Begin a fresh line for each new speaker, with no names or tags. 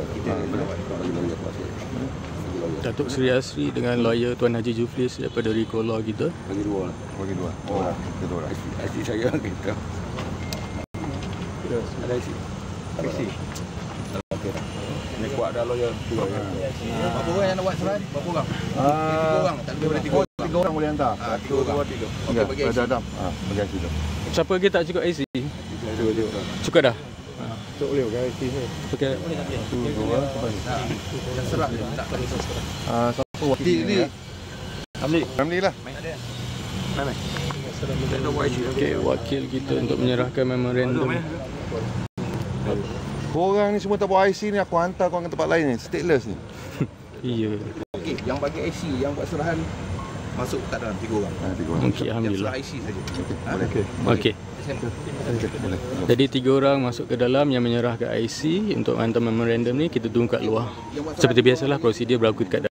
kita bagi lawyer kuasa.
Datuk Seri Asri dengan lawyer Tuan Haji Juflis daripada Rico Law kita.
Bagi dua lah.
Bagi dua. Oh, kita dua lah.
IC saya kita. Ada IC. IC. Okey. Ini kuat dah lawyer. Berapa orang yang nak buat serah? Berapa orang? 3 orang. Tak boleh 3 orang.
3 orang boleh hantar.
3 orang. Okey, bagi IC.
Ada Adam. Bagi IC tu.
Siapa lagi tak cukup IC? Cukup dah?
Tak boleh bagi IC ni.
Okey.
Serah tak bagi serah.
Siapa wakil ni? Ramli lah.
Okey, wakil kita untuk menyerahkan memorandum.
Korang ni semua tak bawa IC ni, aku hantar korang ke tempat lain ni, stateless ni.
Ya.
Okey, yang bagi IC, yang buat serahan masuk kat dalam 3 orang.
3 orang.
Okey, alhamdulillah.
Yang serah IC saja.
Boleh.
Okey.
Boleh.
Jadi 3 orang masuk ke dalam yang menyerahkan IC untuk hantar memorandum ni, kita tunggu kat luar. Seperti biasalah prosedur berlaku kat dalam.